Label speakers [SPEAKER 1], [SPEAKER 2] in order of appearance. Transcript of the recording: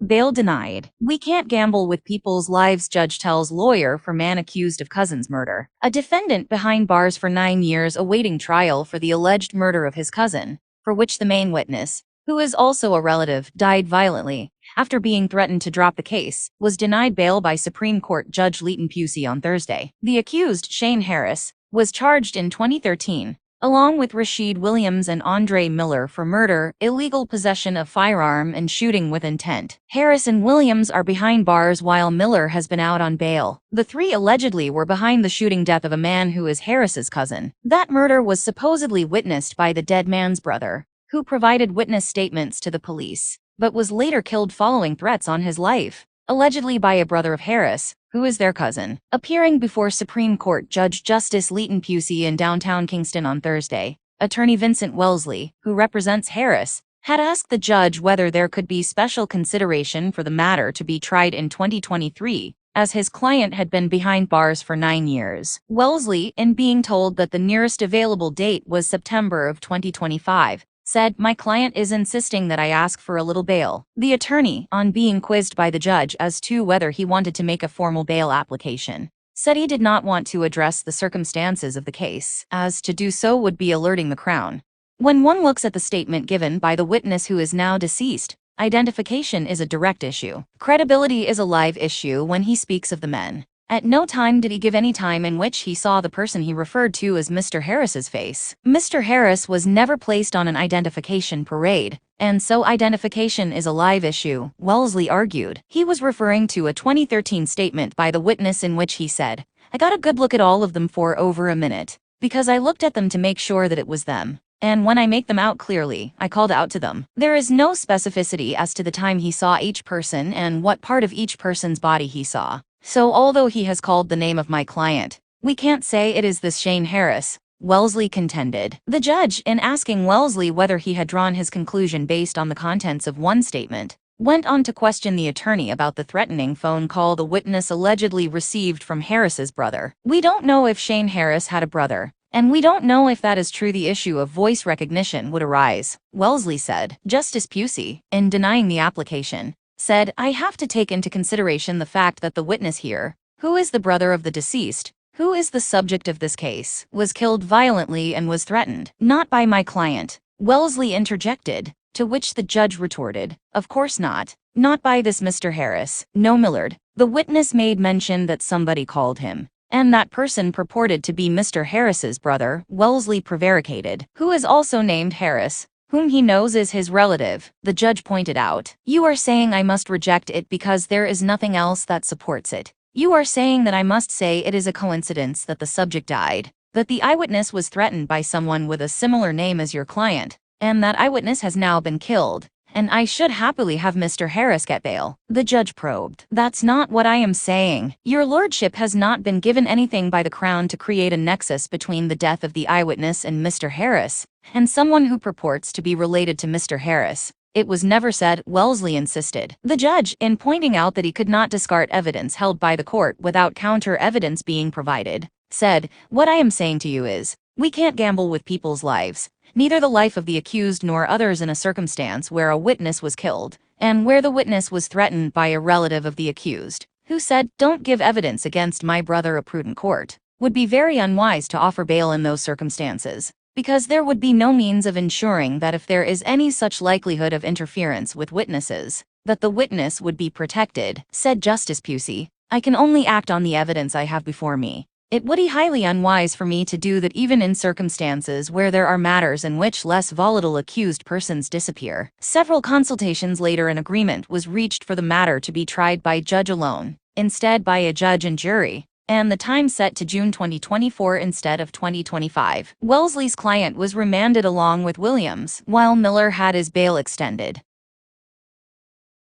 [SPEAKER 1] Bail denied. We can't gamble with people's lives, judge tells lawyer for man accused of cousin's murder. A defendant behind bars for 9 years awaiting trial for the alleged murder of his cousin, for which the main witness, who is also a relative, died violently after being threatened to drop the case, was denied bail by Supreme Court Judge Leighton Pusey on Thursday. The accused, Shane Harris, was charged in 2013, along with Rashid Williams and Andre Miller for murder, illegal possession of firearm, and shooting with intent. Harris and Williams are behind bars while Miller has been out on bail. The three allegedly were behind the shooting death of a man who is Harris's cousin. That murder was supposedly witnessed by the dead man's brother, who provided witness statements to the police, but was later killed following threats on his life, allegedly by a brother of Harris, who is their cousin. Appearing before Supreme Court Judge Justice Leighton Pusey in downtown Kingston on Thursday, attorney Vincent Wellesley, who represents Harris, had asked the judge whether there could be special consideration for the matter to be tried in 2023, as his client had been behind bars for 9 years. Wellesley, in being told that the nearest available date was September of 2025, said, "My client is insisting that I ask for a little bail." The attorney, on being quizzed by the judge as to whether he wanted to make a formal bail application, said he did not want to address the circumstances of the case, as to do so would be alerting the Crown. When one looks at the statement given by the witness who is now deceased, identification is a direct issue. Credibility is a live issue when he speaks of the men. At no time did he give any time in which he saw the person he referred to as Mr. Harris's face. Mr. Harris was never placed on an identification parade, and so identification is a live issue, Wellesley argued. He was referring to a 2013 statement by the witness in which he said, "I got a good look at all of them for over a minute, because I looked at them to make sure that it was them. And when I make them out clearly, I called out to them." There is no specificity as to the time he saw each person and what part of each person's body he saw. So although he has called the name of my client, we can't say it is this Shane Harris, Wellesley contended. The judge, in asking Wellesley whether he had drawn his conclusion based on the contents of one statement, went on to question the attorney about the threatening phone call the witness allegedly received from Harris's brother. "We don't know if Shane Harris had a brother, and we don't know if that is true. The issue of voice recognition would arise," Wellesley said. Justice Pusey, in denying the application, said, "I have to take into consideration the fact that the witness here, who is the brother of the deceased, who is the subject of this case, was killed violently and was threatened, not by my client," Wellesley interjected, to which the judge retorted, "Of course not. Not by this Mr. Harris. No, Millard." The witness made mention that somebody called him, and that person purported to be Mr. Harris's brother, Wellesley prevaricated, "who is also named Harris, whom he knows is his relative," the judge pointed out. "You are saying I must reject it because there is nothing else that supports it. You are saying that I must say it is a coincidence that the subject died, that the eyewitness was threatened by someone with a similar name as your client, and that eyewitness has now been killed, and I should happily have Mr. Harris get bail," the judge probed. "That's not what I am saying. Your lordship has not been given anything by the Crown to create a nexus between the death of the eyewitness and Mr. Harris, and someone who purports to be related to Mr. Harris. It was never said," Wellesley insisted. The judge, in pointing out that he could not discard evidence held by the court without counter evidence being provided, said, "What I am saying to you is, we can't gamble with people's lives, neither the life of the accused nor others, in a circumstance where a witness was killed, and where the witness was threatened by a relative of the accused, who said, 'Don't give evidence against my brother.' A prudent court would be very unwise to offer bail in those circumstances, because there would be no means of ensuring that if there is any such likelihood of interference with witnesses, that the witness would be protected," said Justice Pusey. "I can only act on the evidence I have before me. It would be highly unwise for me to do that even in circumstances where there are matters in which less volatile accused persons disappear." Several consultations later, an agreement was reached for the matter to be tried by judge alone, instead by a judge and jury, and the time set to June 2024 instead of 2025. Wellesley's client was remanded along with Williams, while Miller had his bail extended.